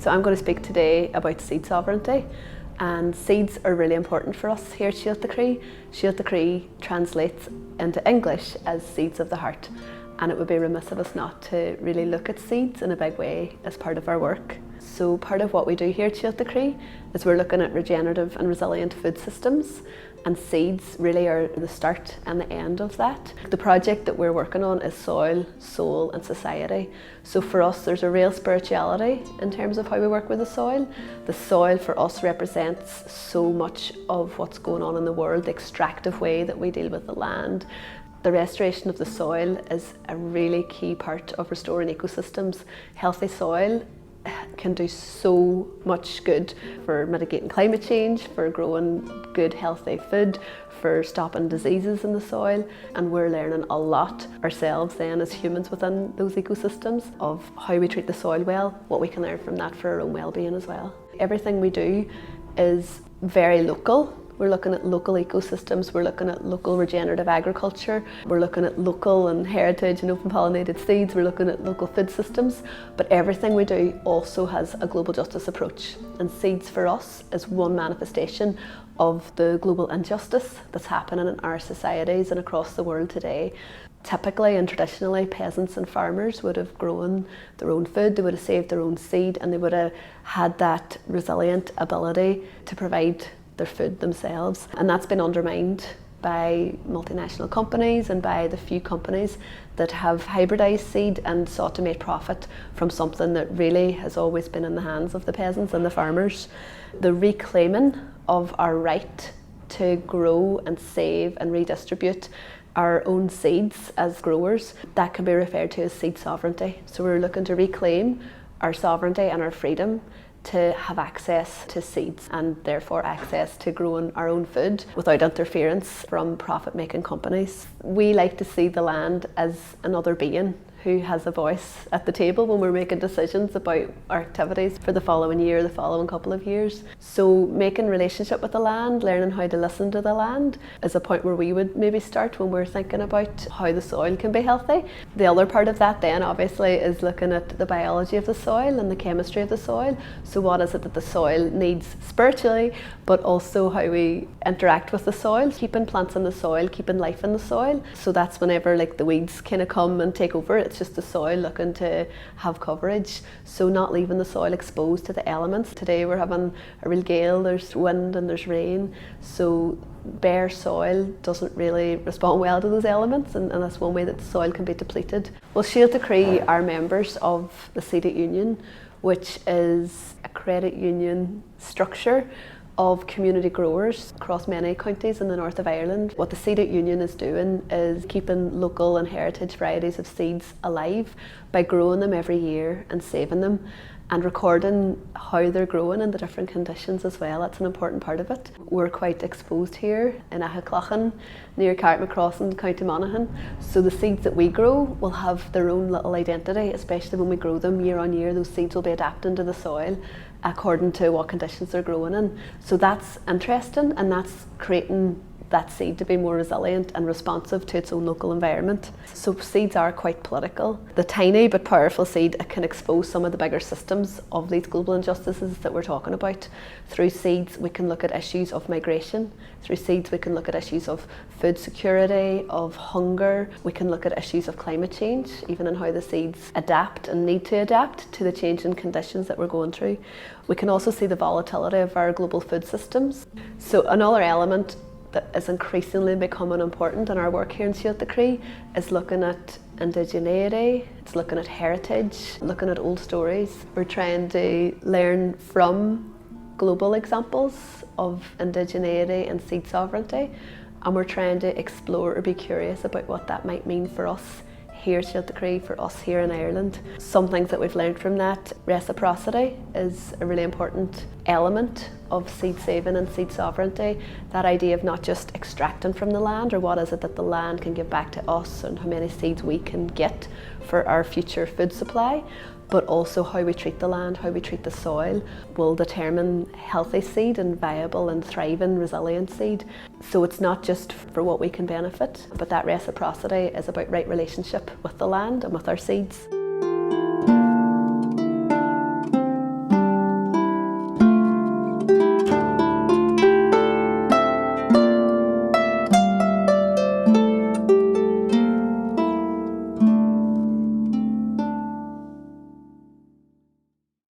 So I'm going to speak today about seed sovereignty, and seeds are really important for us here at Chroi. Chroi translates into English as seeds of the heart, and it would be remiss of us not to really look at seeds in a big way as part of our work. So part of what we do here at Chroi is we're looking at regenerative and resilient food systems, and seeds really are the start and the end of that. The project that we're working on is soil, soul and society. So for us there's a real spirituality in terms of how we work with the soil. The soil for us represents so much of what's going on in the world, the extractive way that we deal with the land. The restoration of the soil is a really key part of restoring ecosystems. Healthy soil can do so much good for mitigating climate change, for growing good healthy food, for stopping diseases in the soil, and we're learning a lot ourselves then as humans within those ecosystems of how we treat the soil well, what we can learn from that for our own well-being as well. Everything we do is very local. We're looking at local ecosystems, we're looking at local regenerative agriculture, we're looking at local and heritage and open pollinated seeds, we're looking at local food systems, but everything we do also has a global justice approach. And seeds for us is one manifestation of the global injustice that's happening in our societies and across the world today. Typically and traditionally, peasants and farmers would have grown their own food, they would have saved their own seed, and they would have had that resilient ability to provide their food themselves, and that's been undermined by multinational companies and by the few companies that have hybridized seed and sought to make profit from something that really has always been in the hands of the peasants and the farmers. The reclaiming of our right to grow and save and redistribute our own seeds as growers, that can be referred to as seed sovereignty. So we're looking to reclaim our sovereignty and our freedom to have access to seeds and therefore access to growing our own food without interference from profit-making companies. We like to see the land as another being who has a voice at the table when we're making decisions about our activities for the following year, the following couple of years. So making relationship with the land, learning how to listen to the land is a point where we would maybe start when we're thinking about how the soil can be healthy. The other part of that then obviously is looking at the biology of the soil and the chemistry of the soil. So what is it that the soil needs spiritually, but also how we interact with the soil, keeping plants in the soil, keeping life in the soil. So that's whenever like the weeds kind of come and take over, it's just the soil looking to have coverage, so not leaving the soil exposed to the elements. Today we're having a real gale, there's wind and there's rain, so bare soil doesn't really respond well to those elements, and that's one way that the soil can be depleted. Well, Chroi are members of the Credit Union, which is a credit union structure of community growers across many counties in the north of Ireland. What the Credit Union is doing is keeping local and heritage varieties of seeds alive by growing them every year and saving them and recording how they're growing in the different conditions as well. That's an important part of it. We're quite exposed here in Ahaclachan near Carrickmacross, County Monaghan, so the seeds that we grow will have their own little identity, especially when we grow them year on year. Those seeds will be adapting to the soil according to what conditions they're growing in. So that's interesting, and that's creating that seed to be more resilient and responsive to its own local environment. So seeds are quite political. The tiny but powerful seed can expose some of the bigger systems of these global injustices that we're talking about. Through seeds we can look at issues of migration. Through seeds we can look at issues of food security, of hunger. We can look at issues of climate change, even in how the seeds adapt and need to adapt to the changing conditions that we're going through. We can also see the volatility of our global food systems. So another element that is increasingly becoming important in our work here in Chroi is looking at indigeneity, it's looking at heritage, looking at old stories. We're trying to learn from global examples of indigeneity and seed sovereignty, and we're trying to explore or be curious about what that might mean for us here at Chroi, for us here in Ireland. Some things that we've learned from that: reciprocity is a really important element of seed saving and seed sovereignty. That idea of not just extracting from the land, or what is it that the land can give back to us and how many seeds we can get for our future food supply, but also how we treat the land, how we treat the soil will determine healthy seed and viable and thriving resilient seed. So it's not just for what we can benefit, but that reciprocity is about right relationship with the land and with our seeds.